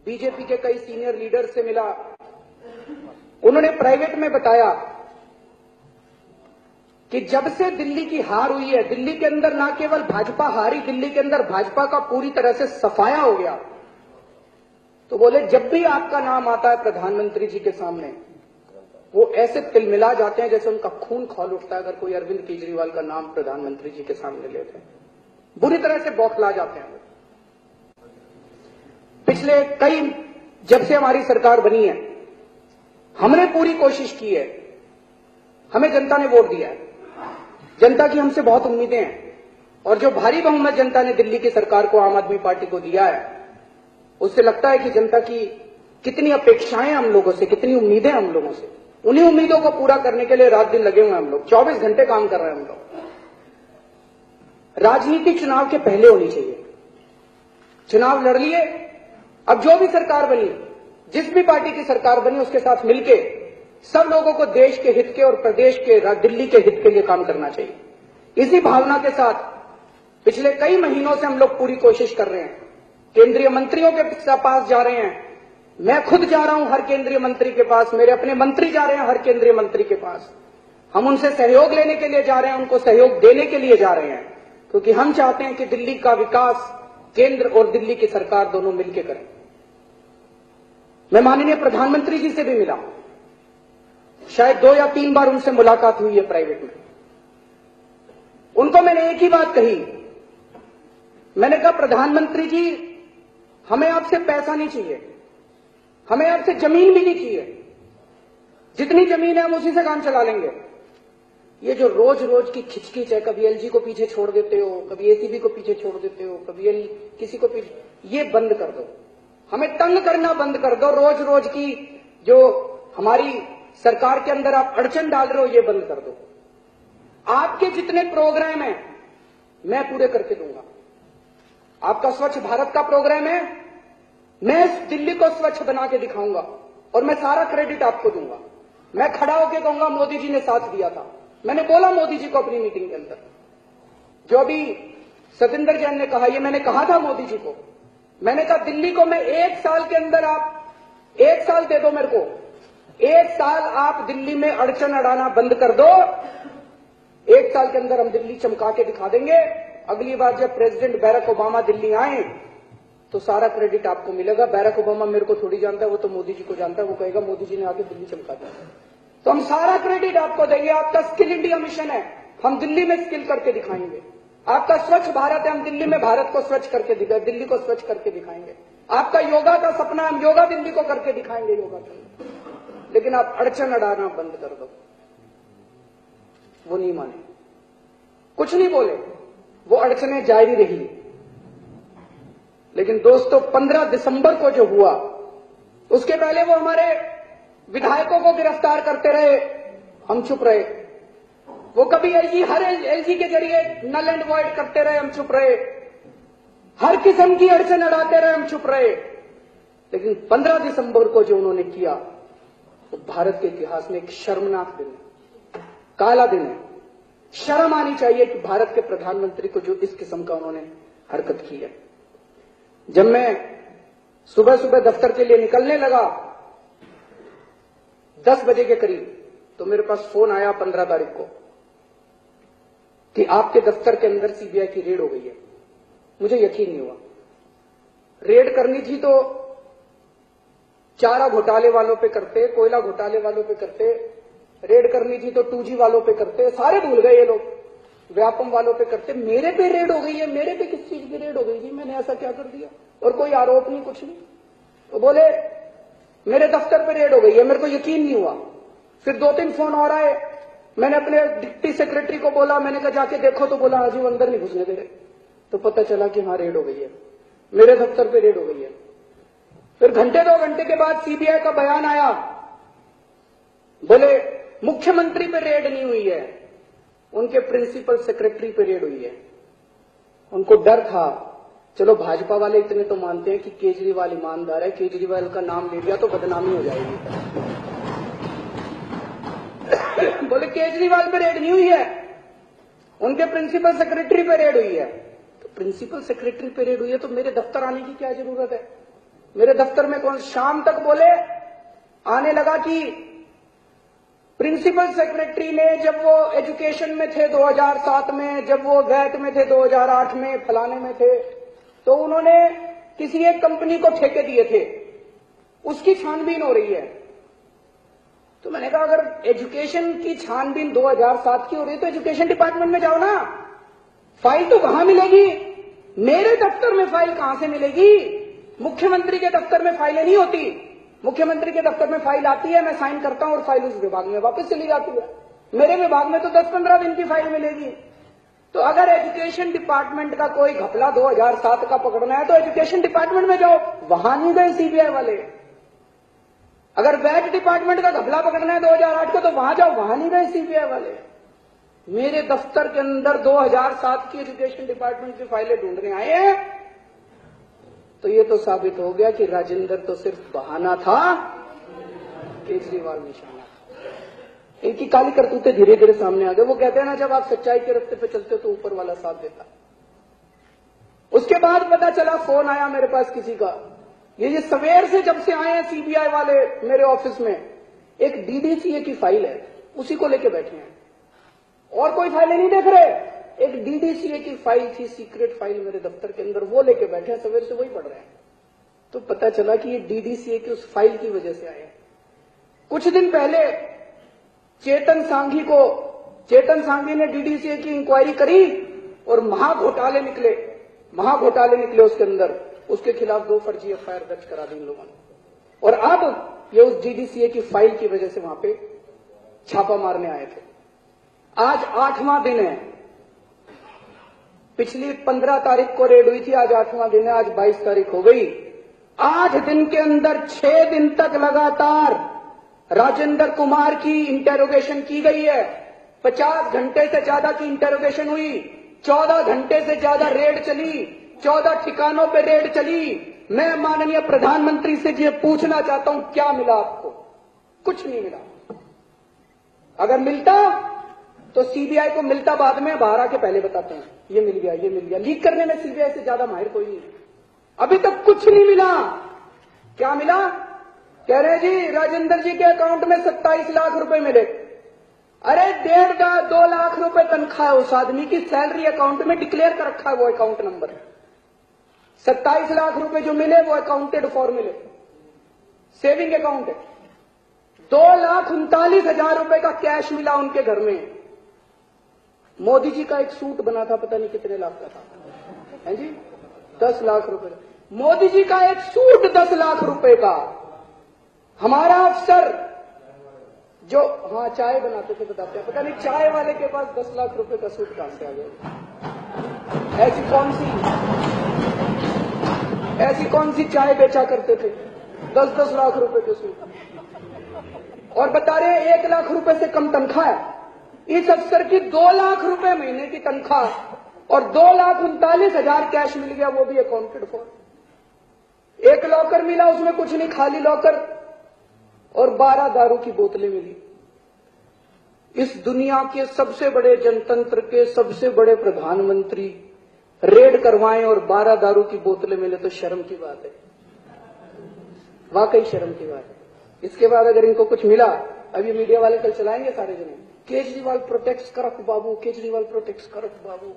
BJP के कई senior leader से मिला। उन्होंने प्राइवेट में बताया कि जब से दिल्ली की हार हुई है, दिल्ली के अंदर ना केवल भाजपा हारी, दिल्ली के अंदर भाजपा का पूरी तरह से सफाया हो गया। तो बोले जब भी आपका नाम आता है प्रधानमंत्री जी के सामने, वो ऐसे तिलमिला जाते हैं जैसे उनका खून खौल उठता है अगर कोई अरविंद केजरीवाल का नाम प्रधानमंत्री जी के सामने लेते हैं। बुरी तरह से बौखला जाते हैं। पिछले जब से हमारी सरकार बनी है, हमने पूरी कोशिश की है, हमें जनता ने वोट दिया है, जनता की हमसे बहुत उम्मीदें हैं, और जो भारी बहुमत जनता ने दिल्ली की सरकार को, आम आदमी पार्टी को दिया है, उससे लगता है कि जनता की कितनी अपेक्षाएं हम लोगों से, कितनी उम्मीदें हम लोगों से। उन्हीं उम्मीदों को पूरा करने के लिए रात दिन लगे हुए हैं हम लोग, 24 घंटे काम कर रहे हैं हम लोग। राजनीति चुनाव के पहले होनी चाहिए। चुनाव लड़ लिए, अब जो भी सरकार बनी, जिस भी पार्टी की सरकार बनी, उसके साथ मिलके सब लोगों को देश के हित के और प्रदेश के, दिल्ली के हित के लिए काम करना चाहिए। इसी भावना के साथ पिछले कई महीनों से हम लोग पूरी कोशिश कर रहे हैं। केंद्रीय मंत्रियों के पास जा रहे हैं, मैं खुद जा रहा हूं हर केंद्रीय मंत्री के पास, मेरे अपने मंत्री जा रहे हैं हर केंद्रीय मंत्री के पास। हम उनसे सहयोग लेने के लिए जा रहे हैं, उनको सहयोग देने के लिए जा रहे हैं, क्योंकि हम चाहते हैं कि दिल्ली का विकास केंद्र और दिल्ली की सरकार दोनों मिलकर करें। मैं माननीय प्रधानमंत्री जी से भी मिला, शायद 2 या 3 बार उनसे मुलाकात हुई है प्राइवेट में। उनको मैंने एक ही बात कही, मैंने कहा प्रधानमंत्री जी, हमें आपसे पैसा नहीं चाहिए, हमें आपसे जमीन भी नहीं चाहिए, जितनी जमीन है हम उसी से काम चला लेंगे। ये जो रोज रोज की खिचखिच है, कभी एलजी को पीछे छोड़ देते हो, कभी एसीबी को पीछे छोड़ देते हो, कभी किसी को पीछे, ये बंद कर दो, हमें तंग करना बंद कर दो। रोज रोज की जो हमारी सरकार के अंदर आप अड़चन डाल रहे हो, ये बंद कर दो। आपके जितने प्रोग्राम हैं मैं पूरे करके दूंगा। आपका स्वच्छ भारत का प्रोग्राम है, मैं दिल्ली को स्वच्छ बना के दिखाऊंगा और मैं सारा क्रेडिट आपको दूंगा। मैं खड़ा होकर कहूंगा मोदी जी ने साथ दिया था। मैंने बोला मोदी जी को अपनी मीटिंग के अंदर, जो भी सतिंदर जैन ने कहा, ये मैंने कहा था मोदी जी को। मैंने कहा दिल्ली को मैं 1 साल के अंदर, आप 1 साल दे दो मेरे को, 1 साल आप दिल्ली में अड़चन अड़ाना बंद कर दो, 1 साल के अंदर हम दिल्ली चमका के दिखा देंगे। अगली बार जब प्रेसिडेंट बैरक ओबामा दिल्ली आए तो सारा क्रेडिट आपको मिलेगा। बैरक ओबामा मेरे को थोड़ी जानता है, वो तो मोदी जी को जानता है, वो कहेगा मोदी जी ने आके दिल्ली चमका दिया। तो हम सारा क्रेडिट आपको देंगे। आपका स्किल इंडिया मिशन है, हम दिल्ली में स्किल करके दिखाएंगे। आपका स्वच्छ भारत है, हम दिल्ली में भारत को स्वच्छ करके दिखाएंगे, दिल्ली को स्वच्छ करके दिखाएंगे। आपका योगा का सपना, हम योगा दिल्ली को करके दिखाएंगे, योगा के। लेकिन आप अड़चन अड़ाना बंद कर दो। वो नहीं माने, कुछ नहीं बोले, वो अड़चने जारी रही। लेकिन दोस्तों 15 दिसंबर को जो हुआ, उसके पहले वो हमारे विधायकों को गिरफ्तार करते रहे, हम चुप रहे। वो कभी हर एलजी के जरिए नल एंड वॉइड करते रहे, हम चुप रहे। हर किस्म की अड़चन अड़ाते रहे, हम चुप रहे। लेकिन 15 दिसंबर को जो उन्होंने किया, वो भारत के इतिहास में एक शर्मनाक दिन है, काला दिन है। शर्म आनी चाहिए कि भारत के प्रधानमंत्री को जो इस किस्म का उन्होंने हरकत की है। जब मैं सुबह सुबह दफ्तर के लिए निकलने लगा 10 बजे के करीब, तो मेरे पास फोन आया 15 तारीख को कि आपके दफ्तर के अंदर सीबीआई की रेड हो गई है। मुझे यकीन नहीं हुआ। रेड करनी थी तो चारा घोटाले वालों पे करते, कोयला घोटाले वालों पे करते, रेड करनी थी तो 2G वालों पे करते, सारे भूल गए ये लोग, व्यापम वालों पे करते। मेरे पे रेड हो गई है, मेरे पे किस चीज की रेड हो गई थी, मैंने ऐसा क्या कर दिया? और कोई आरोप नहीं, कुछ नहीं। तो बोले मेरे दफ्तर पे रेड हो गई है। मेरे को यकीन नहीं हुआ। फिर 2-3 फोन और आए, मैंने अपने डिप्टी सेक्रेटरी को बोला, मैंने कहा जाके देखो, तो बोला हाजी वो अंदर नहीं घुसने दे रहे। तो पता चला कि हाँ रेड हो गई है, मेरे दफ्तर पे रेड हो गई है। फिर घंटे 2 घंटे के बाद सीबीआई का बयान आया, बोले मुख्यमंत्री पे रेड नहीं हुई है, उनके प्रिंसिपल सेक्रेटरी पे रेड हुई है। उनको डर था, चलो भाजपा वाले इतने तो मानते हैं कि केजरीवाल ईमानदार है, केजरीवाल का नाम ले लिया तो बदनामी हो जाएगी। बोले केजरीवाल पे रेड नहीं हुई है, उनके प्रिंसिपल सेक्रेटरी पे रेड हुई है। तो प्रिंसिपल सेक्रेटरी पे रेड हुई है तो मेरे दफ्तर आने की क्या जरूरत है? मेरे दफ्तर में कौन, शाम तक बोले, आने लगा कि प्रिंसिपल सेक्रेटरी ने जब वो एजुकेशन में थे 2007 में, जब वो वैट में थे 2008 में, फलाने में थे, तो उन्होंने किसी एक कंपनी को ठेके दिए थे, उसकी छानबीन हो रही है। तो मैंने कहा अगर एजुकेशन की छानबीन 2007 की हो रही है तो एजुकेशन डिपार्टमेंट में जाओ ना, फाइल तो वहां मिलेगी, मेरे दफ्तर में फाइल कहां से मिलेगी? मुख्यमंत्री के दफ्तर में फाइलें नहीं होती, मुख्यमंत्री के दफ्तर में फाइल आती है, मैं साइन करता हूं और फाइल उस विभाग में वापस चली जाती है। मेरे विभाग में तो 10-15 दिन की फाइल मिलेगी। तो अगर एजुकेशन डिपार्टमेंट का कोई घपला 2007 का पकड़ना है तो एजुकेशन डिपार्टमेंट में जाओ, वहां नहीं गए सीबीआई वाले। अगर वैट डिपार्टमेंट का घपला पकड़ना है 2008 का तो वहां जाओ, वहां नहीं गए सीबीआई वाले। मेरे दफ्तर के अंदर 2007 की एजुकेशन डिपार्टमेंट की फाइलें ढूंढने आए हैं। तो ये तो साबित हो गया कि राजेंद्र तो सिर्फ बहाना था, केजरीवाल निशाना था। इनकी काली करतूतें धीरे धीरे सामने आ गए। वो कहते हैं ना, जब आप सच्चाई के रास्ते पे चलते हो तो ऊपर वाला साथ देता। उसके बाद पता चला, फोन आया मेरे पास किसी का, ये सवेर से जब से आए हैं सीबीआई वाले मेरे ऑफिस में, एक डीडीसीए की फाइल है, उसी को लेके बैठे हैं और कोई फाइलें नहीं देख रहे। एक डीडीसीए की फाइल थी, सीक्रेट फाइल मेरे दफ्तर के अंदर, वो लेके बैठे हैं, सवेर से वही पढ़ रहे हैं। तो पता चला कि ये डीडीसीए की उस फाइल की वजह से आए हैं। कुछ दिन पहले चेतन सांघी ने डीडीसीए की इंक्वायरी करी और महाघोटाले निकले उसके अंदर। उसके खिलाफ 2 फर्जी एफआईआर दर्ज करा दी इन लोगों ने, और अब ये उस डीडीसीए की फाइल की वजह से वहां पे छापा मारने आए थे। आज 8वां दिन है, पिछली 15 तारीख को रेड हुई थी, आज 8वां दिन है, आज 22 तारीख हो गई। 8 दिन के अंदर 6 दिन तक लगातार राजेंद्र कुमार की इंटेरोगेशन की गई है। 50 घंटे से ज्यादा की इंटेरोगेशन हुई, 14 घंटे से ज्यादा रेड चली, 14 ठिकानों पे रेड चली। मैं माननीय प्रधानमंत्री से ये पूछना चाहता हूं, क्या मिला आपको? कुछ नहीं मिला। अगर मिलता तो सीबीआई को मिलता बाद में, बाहर आके पहले बताते हैं ये मिल गया, ये मिल गया। लीक करने में सीबीआई से ज्यादा माहिर कोई नहीं है। अभी तक कुछ नहीं मिला। क्या मिला? कह रहे जी राजेंद्र जी के अकाउंट में 27 लाख रुपए मिले। अरे 1.5-2 लाख रुपए तनख्वाह है उस आदमी की, सैलरी अकाउंट में डिक्लेयर कर रखा है वो अकाउंट नंबर। 27 लाख रुपए जो मिले वो अकाउंटेड फॉर मिले, सेविंग अकाउंट है। 2,39,000 रुपए का कैश मिला उनके घर में। मोदी जी का एक सूट बना था, पता नहीं कितने लाख का था, है जी, 10 लाख रुपए। मोदी जी का एक सूट 10 लाख रुपए का। हमारा अफसर जो चाय बनाते थे, बताते हैं, पता नहीं चाय वाले के पास 10 लाख रुपए का सूट कहां से आ गया। ऐसी कौन सी चाय बेचा करते थे 10-10 लाख रुपए के सूट, और बता रहे हैं 1 लाख रुपए से कम तनख्वाह है। इस अफसर की 2 लाख रुपए महीने की तनख्वाह और 2,39,000 कैश मिल गया, वो भी अकाउंटेड फॉर। एक लॉकर मिला, उसमें कुछ नहीं, खाली लॉकर, और 12 दारू की बोतलें मिली। इस दुनिया के सबसे बड़े जनतंत्र के सबसे बड़े प्रधानमंत्री रेड करवाएं और 12 दारू की बोतलें मिले तो शर्म की बात है, वाकई शर्म की बात है। इसके बाद अगर इनको कुछ मिला, अभी मीडिया वाले कल चलाएंगे सारे जने, केजरीवाल प्रोटेक्ट्स करप्ट बाबू, केजरीवाल प्रोटेक्ट्स करप्ट बाबू।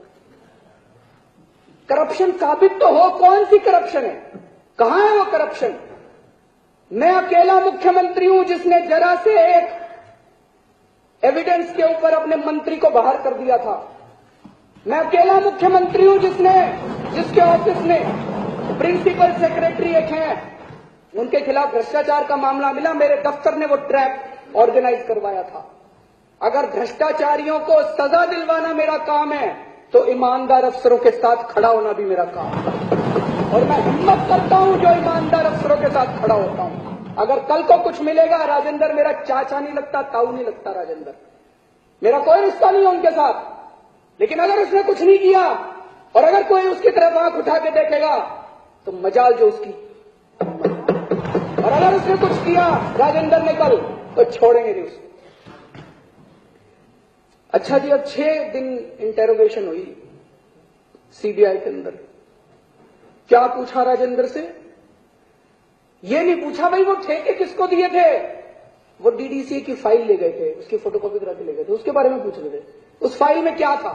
करप्शन साबित तो हो, कौन सी करप्शन है, कहां है वो करप्शन? मैं अकेला मुख्यमंत्री हूं जिसने जरा से एक एविडेंस के ऊपर अपने मंत्री को बाहर कर दिया था। मैं अकेला मुख्यमंत्री हूं जिसके ऑफिस में प्रिंसिपल सेक्रेटरी एक हैं, उनके खिलाफ भ्रष्टाचार का मामला मिला, मेरे दफ्तर ने वो ट्रैप ऑर्गेनाइज करवाया था। अगर भ्रष्टाचारियों को सजा दिलवाना मेरा काम है तो ईमानदार अफसरों के साथ खड़ा होना भी मेरा काम है, और मैं हिम्मत करता हूं जो ईमानदार अफसरों के साथ खड़ा होता हूं। अगर कल को कुछ मिलेगा, राजेंद्र मेरा चाचा नहीं लगता, ताऊ नहीं लगता, राजेंद्र मेरा कोई रिश्ता नहीं है उनके साथ, लेकिन अगर उसने कुछ नहीं किया और अगर कोई उसकी तरफ आंख उठा के देखेगा तो मजाल जो उसकी, और अगर उसने कुछ किया राजेंद्र ने कल, तो छोड़ेंगे नहीं उसको। अच्छा जी, अब 6 दिन इंटेरोगेशन हुई सीबीआई के अंदर। क्या पूछा राजेंद्र से? ये नहीं पूछा भाई वो ठेके किसको दिए थे। वो डीडीसीए की फाइल ले गए थे, उसकी फोटोकॉपी करा के ले गए थे, उसके बारे में पूछ रहे थे। उस फाइल में क्या था?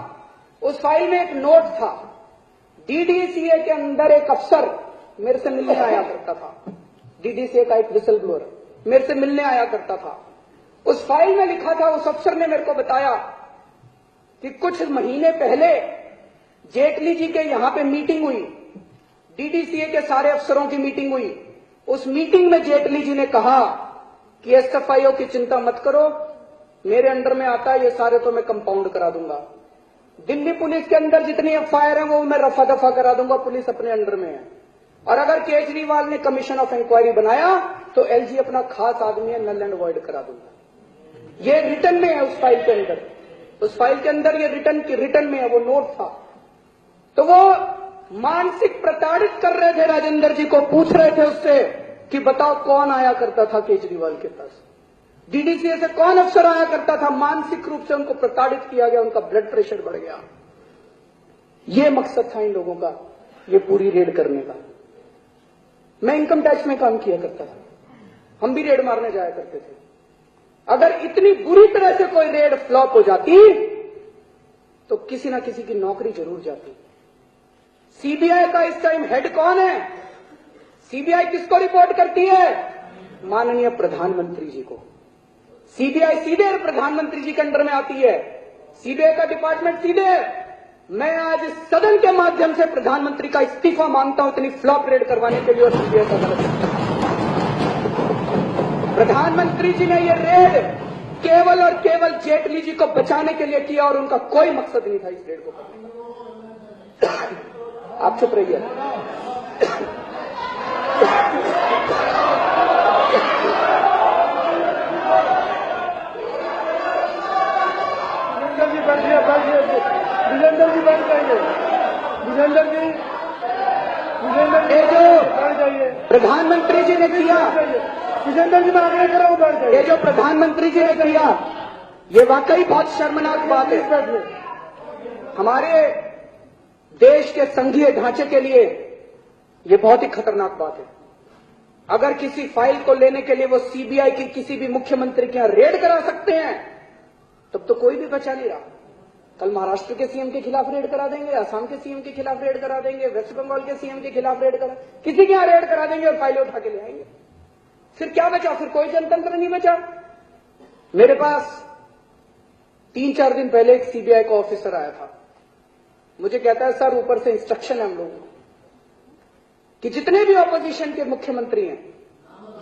उस फाइल में एक नोट था। डीडीसीए के अंदर एक अफसर मेरे से मिलने आया करता था, डीडीसीए का एक विसल ब्लोअर मेरे से मिलने आया करता था। उस फाइल में लिखा था, उस अफसर ने मेरे को बताया कि कुछ महीने पहले जेटली जी के यहां पे मीटिंग हुई, डीडीसीए के सारे अफसरों की मीटिंग हुई। उस मीटिंग में जेटली जी ने कहा कि एसएफआईओ की चिंता मत करो, मेरे अंडर में आता है ये सारे तो मैं कंपाउंड करा दूंगा। दिल्ली पुलिस के अंदर जितनी एफआईआर है वो मैं रफा दफा करा दूंगा, पुलिस अपने अंडर में है। और अगर केजरीवाल ने कमीशन ऑफ इंक्वायरी बनाया तो एलजी अपना खास आदमी है, नल एंड वॉइड करा दूंगा। ये रिटर्न में है उस फाइल के अंदर, उस फाइल के अंदर ये रिटर्न में है, वो नोट था। तो वो मानसिक प्रताड़ित कर रहे थे राजेंद्र जी को, पूछ रहे थे उससे कि बताओ कौन आया करता था केजरीवाल के पास, डीडीसीए से कौन अफसर आया करता था। मानसिक रूप से उनको प्रताड़ित किया गया, उनका ब्लड प्रेशर बढ़ गया। ये मकसद था इन लोगों का, ये पूरी रेड करने का। मैं इनकम टैक्स में काम किया करता था, हम भी रेड मारने जाया करते थे। अगर इतनी बुरी तरह से कोई रेड फ्लॉप हो जाती तो किसी ना किसी की नौकरी जरूर जाती। सीबीआई का इस टाइम हेड कौन है? सीबीआई किसको रिपोर्ट करती है? माननीय प्रधानमंत्री जी को। सीबीआई सीधे प्रधानमंत्री जी के अंडर में आती है, सीबीआई का डिपार्टमेंट सीधे। मैं आज इस सदन के माध्यम से प्रधानमंत्री का इस्तीफा मांगता हूं इतनी फ्लॉप रेड करवाने के लिए और सीबीआई का गलत। प्रधानमंत्री जी ने यह रेड केवल और केवल जेटली जी को बचाने के लिए किया और उनका कोई मकसद नहीं था इस रेड को करने का। आप चुप रहिए। विजेंद्र जी बैठ जाइए, विजेंद्र जी बैठ जाइए। प्रधानमंत्री जी ने किया, विजेंद्र जी मैं आगे कर रहा हूं, बैठ जाइए। ये जो प्रधानमंत्री जी ने किया ये वाकई बहुत शर्मनाक बात है। हमारे देश के संघीय ढांचे के लिए ये बहुत ही खतरनाक बात है। अगर किसी फाइल को लेने के लिए वो सीबीआई की किसी भी मुख्यमंत्री के यहां रेड करा सकते हैं तब तो कोई भी बचा नहीं रहा। कल महाराष्ट्र के सीएम के खिलाफ रेड करा देंगे, असम के सीएम के खिलाफ रेड करा देंगे, वेस्ट बंगाल के सीएम के खिलाफ रेड करा, किसी के यहां रेड करा देंगे और फाइलें उठा के ले आएंगे। फिर क्या बचा? फिर कोई जनतंत्र नहीं बचा। मेरे पास 3-4 दिन पहले एक सीबीआई का ऑफिसर आया था, मुझे कहता है सर ऊपर से इंस्ट्रक्शन है हम लोगों को कि जितने भी ऑपोजिशन के मुख्यमंत्री हैं,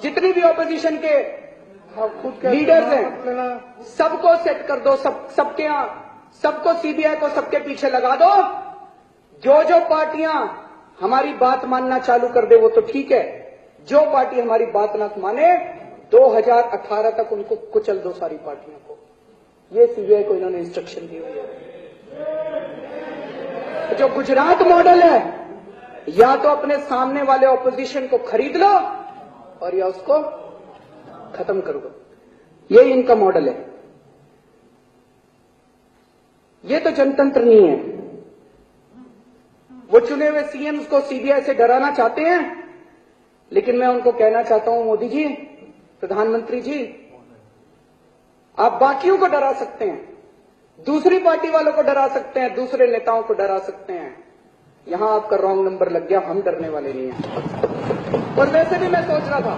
जितनी भी ऑपोजिशन के लीडर्स हैं, सबको सेट कर दो, सबके यहां सबको सीबीआई को सबके पीछे लगा दो। जो पार्टियां हमारी बात मानना चालू कर दे वो तो ठीक है, जो पार्टी हमारी बात ना माने 2018 तक उनको कुचल दो सारी पार्टियों को। ये सीबीआई को इन्होंने इंस्ट्रक्शन दी हुई है। जो गुजरात मॉडल है, या तो अपने सामने वाले ऑपोजिशन को खरीद लो और या उसको खत्म कर दो, ये इनका मॉडल है। ये तो जनतंत्र नहीं है। वो चुने हुए सीएम्स को सीबीआई से डराना चाहते हैं, लेकिन मैं उनको कहना चाहता हूं मोदी जी, प्रधानमंत्री जी, आप बाकियों को डरा सकते हैं, दूसरी पार्टी वालों को डरा सकते हैं, दूसरे नेताओं को डरा सकते हैं, यहां आपका रॉन्ग नंबर लग गया, हम डरने वाले नहीं हैं। और वैसे भी मैं सोच रहा था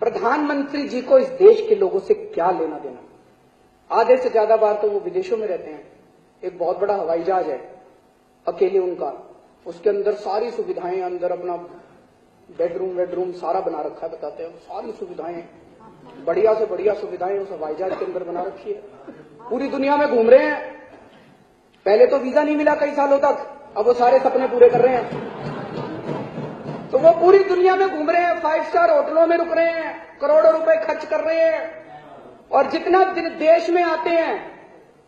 प्रधानमंत्री जी को इस देश के लोगों से क्या लेना देना। आधे से ज्यादा बार तो वो विदेशों में रहते हैं। एक बहुत बड़ा हवाई जहाज है अकेले उनका, उसके अंदर सारी सुविधाएं, अंदर अपना बेडरूम सारा बना रखा है, बताते हैं सारी सुविधाएं, बढ़िया से बढ़िया सुविधाएं उस हवाई जहाज के अंदर बना रखी है। पूरी दुनिया में घूम रहे हैं। पहले तो वीजा नहीं मिला कई सालों तक, अब वो सारे सपने पूरे कर रहे हैं। तो वो पूरी दुनिया में घूम रहे हैं, 5 स्टार होटलों में रुक रहे हैं, करोड़ों रुपए खर्च कर रहे हैं, और जितना दिन देश में आते हैं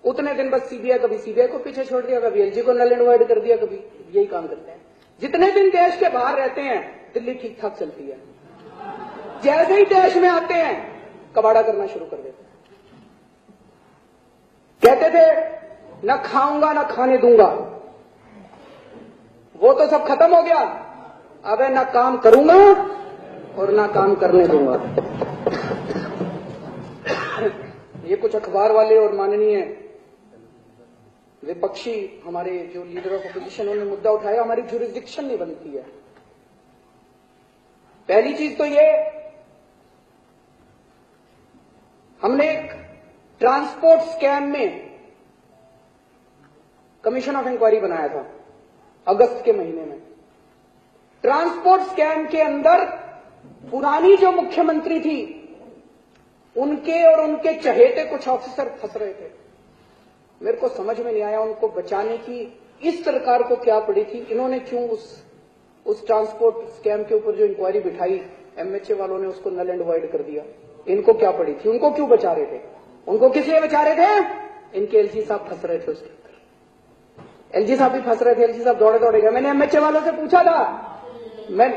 उतने दिन बस सीबीआई, कभी सीबीआई को पीछे छोड़ दिया, कभी एलजी को नल एंड वॉइड कर दिया, कभी यही काम करते हैं। जितने दिन देश के बाहर रहते हैं दिल्ली ठीक ठाक चलती है, जैसे ही देश में आते हैं कबाड़ा करना शुरू कर देते हैं। कहते थे न खाऊंगा न खाने दूंगा, वो तो सब खत्म हो गया। अब न काम करूंगा और ना काम करने दूंगा। ये कुछ अखबार वाले और माननीय विपक्षी हमारे जो लीडर ऑफ अपोजिशन उन्होंने मुद्दा उठाया, हमारी जुरिस्डिक्शन नहीं बनती है। पहली चीज तो ये, हमने एक ट्रांसपोर्ट स्कैम में कमीशन ऑफ इंक्वायरी बनाया था अगस्त के महीने में। ट्रांसपोर्ट स्कैम के अंदर पुरानी जो मुख्यमंत्री थी उनके और उनके चहेते कुछ ऑफिसर फंस रहे थे। मेरे को समझ में नहीं आया उनको बचाने की इस सरकार को क्या पड़ी थी। इन्होंने क्यों उस ट्रांसपोर्ट स्कैम के ऊपर जो इंक्वायरी बिठाई, एमएचए वालों ने उसको नल एंड वॉइड कर दिया। इनको क्या पड़ी थी? उनको क्यों बचा रहे थे? उनको किस लिए बचा रहे थे? इनके एलजी साहब फंस रहे थे उसके अंदर। एलजी साहब भी फंस रहे थे। एलजी साहब दौड़े दौड़े गए। मैंने एमएचए वालों से पूछा था, मैं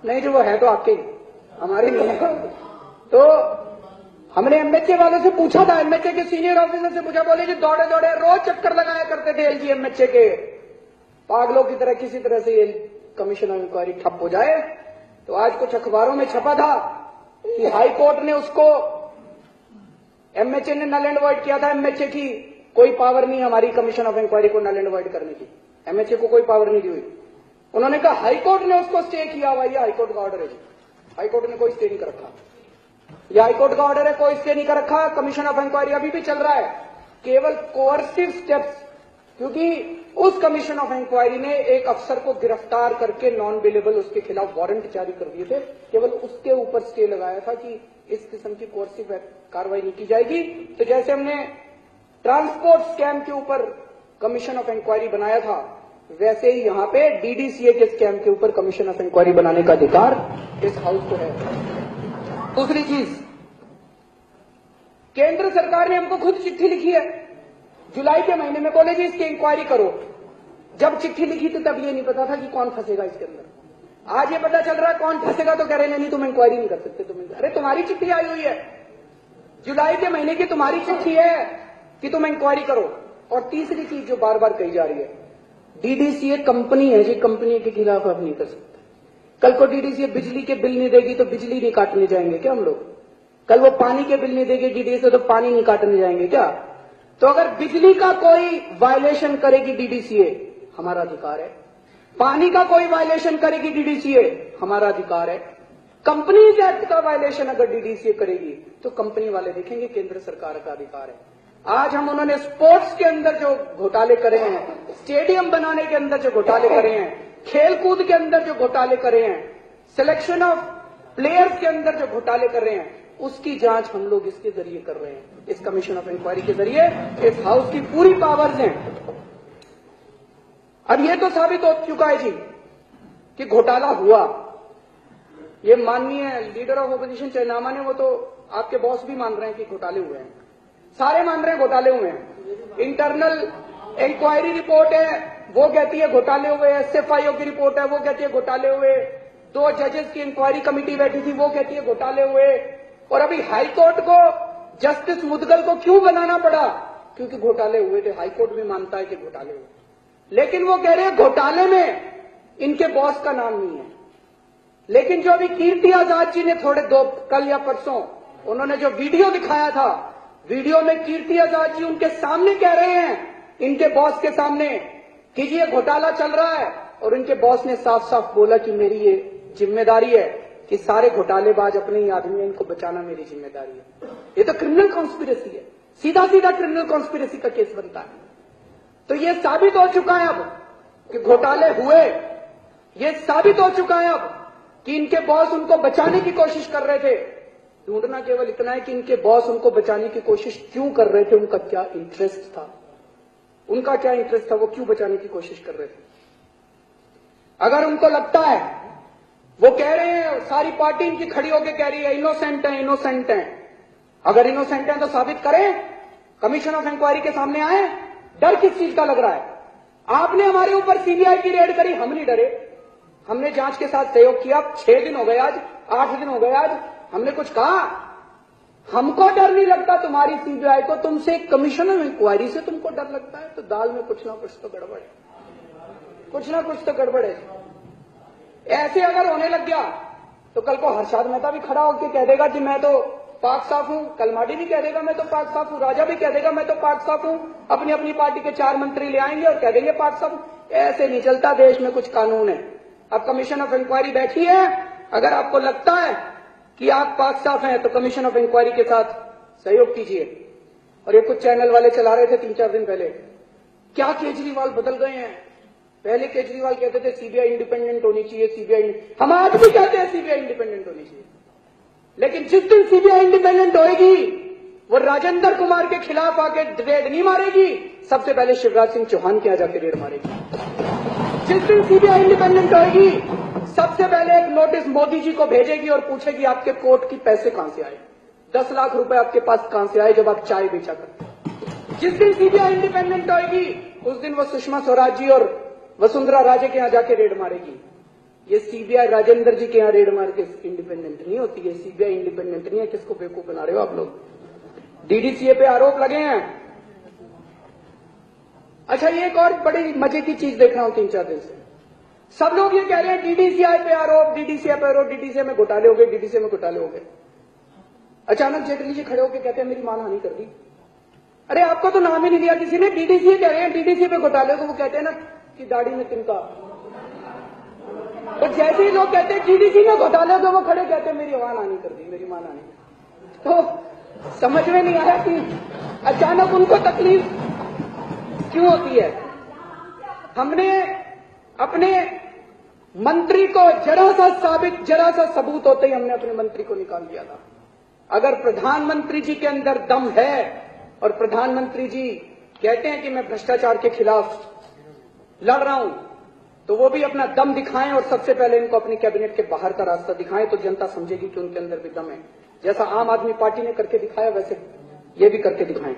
नहीं, जो वो है तो आपके हमारे नहीं है। तो हमने एमएचए वालों से पूछा था, एमएचए के सीनियर ऑफिसर से पूछा, बोले जी दौड़े दौड़े रोज चक्कर लगाया करते थे एलजी एमएचए के, पागलों की तरह किसी तरह से ये कमीशन ऑफ इंक्वायरी ठप हो जाए। तो आज कुछ अखबारों में छपा था कि हाई कोर्ट ने उसको, एमएचए ने नल एंड वॉइड किया था। एमएचए की कोई पावर नहीं हमारी कमीशन ऑफ इंक्वायरी को नल एंड वॉइड करने की, एमएचए को कोई पावर नहीं दी हुई। उन्होंने कहा हाई कोर्ट ने उसको स्टे किया हुआ, ये हाई कोर्ट का ऑर्डर है। हाई कोर्ट ने कोई स्टे नहीं कर रखा, ये हाई कोर्ट का ऑर्डर है, कोई स्टे नहीं कर रखा। कमीशन ऑफ इंक्वायरी अभी भी चल रहा है, केवल कोअर्सिव स्टेप्स, क्योंकि उस कमीशन ऑफ इंक्वायरी ने एक अफसर को गिरफ्तार करके नॉन बेलेबल उसके खिलाफ वारंट जारी कर दिए थे, केवल उसके ऊपर स्टे लगाया था कि इस किस्म की कोअर्सिव कार्रवाई नहीं की जाएगी। तो जैसे हमने ट्रांसपोर्ट स्कैम के ऊपर कमीशन ऑफ इंक्वायरी बनाया था, वैसे ही यहां पे डीडीसीए के स्कैम के ऊपर कमीशन ऑफ इंक्वायरी बनाने का अधिकार इस हाउस को है। दूसरी चीज, केंद्र सरकार ने हमको खुद चिट्ठी लिखी है जुलाई के महीने में, बोले जी इसकी इंक्वायरी करो। जब चिट्ठी लिखी थी तब ये नहीं पता था कि कौन फंसेगा इसके अंदर। आज ये पता चल रहा है कौन फंसेगा, तो कह रहे नहीं तुम इंक्वायरी नहीं कर सकते। अरे तुम्हारी चिट्ठी आई हुई है, जुलाई के महीने की तुम्हारी चिट्ठी है कि तुम इंक्वायरी करो। और तीसरी चीज जो बार बार कही जा रही है, डीडीसीए कंपनी है जी, कंपनी के खिलाफ आप नहीं कर सकते। कल को डीडीसीए बिजली के बिल नहीं देगी तो बिजली नहीं काटने जाएंगे क्या हम लोग? कल वो पानी के बिल नहीं देगी डीडीसीए तो पानी नहीं काटने जाएंगे क्या? तो अगर बिजली का कोई वायलेशन करेगी डीडीसीए, हमारा अधिकार है। पानी का कोई वायलेशन करेगी डीडीसीए, हमारा अधिकार है। कंपनीज एक्ट का वायलेशन अगर डीडीसीए करेगी तो कंपनी वाले देखेंगे, केंद्र सरकार का अधिकार है। आज हम उन्होंने स्पोर्ट्स के अंदर जो घोटाले करे हैं, स्टेडियम बनाने के अंदर जो घोटाले करे हैं, खेल कूद के अंदर जो घोटाले करे हैं, सिलेक्शन ऑफ प्लेयर्स के अंदर जो घोटाले कर रहे हैं, उसकी जांच हम लोग इसके जरिए कर रहे हैं। इस कमीशन ऑफ इंक्वायरी के जरिए इस हाउस की पूरी पावर्स हैं। अब ये तो साबित हो चुका है जी कि घोटाला हुआ। ये माननीय लीडर ऑफ अपोजिशन चैनामा ने, वो तो आपके बॉस भी मान रहे हैं कि घोटाले हुए हैं, सारे मान रहे हैं घोटाले हुए हैं। इंटरनल इंक्वायरी रिपोर्ट है, वो कहती है घोटाले हुए। एसएफआईओ की रिपोर्ट है, वो कहती है घोटाले हुए। 2 जजेस की इंक्वायरी कमेटी बैठी थी, वो कहती है घोटाले हुए। और अभी हाई कोर्ट को जस्टिस मुदगल को क्यों बनाना पड़ा? क्योंकि घोटाले हुए थे। हाई कोर्ट भी मानता है कि घोटाले हुए, लेकिन वो कह रहे हैं घोटाले में इनके बॉस का नाम नहीं है। लेकिन जो अभी कीर्ति आजाद जी ने कल या परसों उन्होंने जो वीडियो दिखाया था, वीडियो में कीर्ति आजाद जी उनके सामने कह रहे हैं, इनके बॉस के सामने, कि ये घोटाला चल रहा है। और इनके बॉस ने साफ साफ बोला कि मेरी ये जिम्मेदारी है कि सारे घोटालेबाज अपने ही आदमी हैं, इनको बचाना मेरी जिम्मेदारी है। ये तो क्रिमिनल कॉन्स्पिरेसी है, सीधा सीधा क्रिमिनल कॉन्स्पिरेसी का केस बनता है। तो ये साबित हो चुका है अब कि घोटाले हुए। ये साबित हो चुका है अब कि इनके बॉस उनको बचाने की कोशिश कर रहे थे। ढूंढना केवल इतना है कि इनके बॉस उनको बचाने की कोशिश क्यों कर रहे थे, उनका क्या इंटरेस्ट था, उनका क्या इंटरेस्ट था, वो क्यों बचाने की कोशिश कर रहे थे। अगर उनको लगता है, वो कह रहे हैं, सारी पार्टी इनकी खड़ी होकर कह रही है इनोसेंट है, इनोसेंट है। अगर इनोसेंट है तो साबित करें, कमीशन ऑफ इंक्वायरी के सामने आए। डर किस चीज का लग रहा है? आपने हमारे ऊपर सीबीआई की रेड करी, हम नहीं डरे, हमने जांच के साथ सहयोग किया। 6 दिन हो गए आज, 8 दिन हो गए आज, हमने कुछ कहा? हमको डर नहीं लगता तुम्हारी सीबीआई को, तुमसे कमीशन ऑफ इंक्वायरी से तुमको डर लगता है। तो दाल में कुछ ना कुछ तो गड़बड़ है, कुछ ना कुछ तो गड़बड़ है। ऐसे अगर होने लग गया तो कल को हर्षाद मेहता भी खड़ा होकर कह देगा कि मैं तो पाक साफ हूं, कलमाडी भी कह देगा मैं तो पाक साफ हूं, राजा भी कह देगा मैं तो पाक साफ हूं, अपनी अपनी पार्टी के 4 मंत्री ले आएंगे और कह देंगे पाक साफ। ऐसे नहीं चलता, देश में कुछ कानून है। अब कमीशन ऑफ इंक्वायरी बैठी है, अगर आपको लगता है कि आप पाक साफ हैं तो कमीशन ऑफ इंक्वायरी के साथ सहयोग कीजिए। और ये कुछ चैनल वाले चला रहे थे 3-4 दिन पहले, क्या केजरीवाल बदल गए हैं। पहले केजरीवाल कहते थे सीबीआई इंडिपेंडेंट होनी चाहिए, सीबीआई, हम आज भी कहते हैं सीबीआई इंडिपेंडेंट होनी चाहिए, लेकिन जिस दिन सीबीआई इंडिपेंडेंट होएगी वो राजेंद्र कुमार के खिलाफ आके रेड नहीं मारेगी, सबसे पहले शिवराज सिंह चौहान के यहाँ जाके रेड मारेगी। जिस दिन सीबीआई इंडिपेंडेंट होएगी सबसे पहले एक नोटिस मोदी जी को भेजेगी और पूछेगी आपके कोर्ट की पैसे कहां से आए, 10 लाख रुपए आपके पास कहां से आए जब आप चाय बेचा करते। जिस दिन सीबीआई इंडिपेंडेंट होएगी उस दिन वो सुषमा स्वराज जी और वसुंधरा राजे के यहाँ जाके रेड मारेगी। ये सीबीआई राजेंद्र जी के यहाँ रेड मार के इंडिपेंडेंट नहीं होती है, सीबीआई इंडिपेंडेंट नहीं है। किसको बेवकूफ बना रहे हो आप लोग। डीडीसीए पे आरोप लगे हैं। अच्छा, ये एक और बड़ी मजे की चीज देख रहा हूं 3-4 दिन से, सब लोग ये कह रहे हैं डीडीसीआई पे आरोप, डीडीसीए पे आरोप, डीडीसीए में घोटाले हो गए, डीडीसीए में घोटाले हो गए। अचानक जेटली जी खड़े होकर कहते हैं मेरी मानहानि कर दी। अरे आपको तो नाम ही नहीं दिया किसी ने, डीडीसीए कह रहे हैं डीडीसीए पे घोटाले, तो वो कहते हैं ना कि दाढ़ी में तिनका। तो जैसे ही लोग कहते हैं डीडीसी में घोटाले तो वो खड़े कहते हैं मेरी मानहानि कर दी, मेरी मानहानि। तो समझ में नहीं आया कि अचानक उनको तकलीफ क्यों होती है। हमने अपने मंत्री को जरा सा सबूत होते ही हमने अपने मंत्री को निकाल दिया था। अगर प्रधानमंत्री जी के अंदर दम है और प्रधानमंत्री जी कहते हैं कि मैं भ्रष्टाचार के खिलाफ लड़ रहा हूं, तो वो भी अपना दम दिखाएं और सबसे पहले इनको अपनी कैबिनेट के बाहर का रास्ता दिखाएं, तो जनता समझेगी कि उनके अंदर भी दम है। जैसा आम आदमी पार्टी ने करके दिखाया वैसे ये भी करके दिखाएं।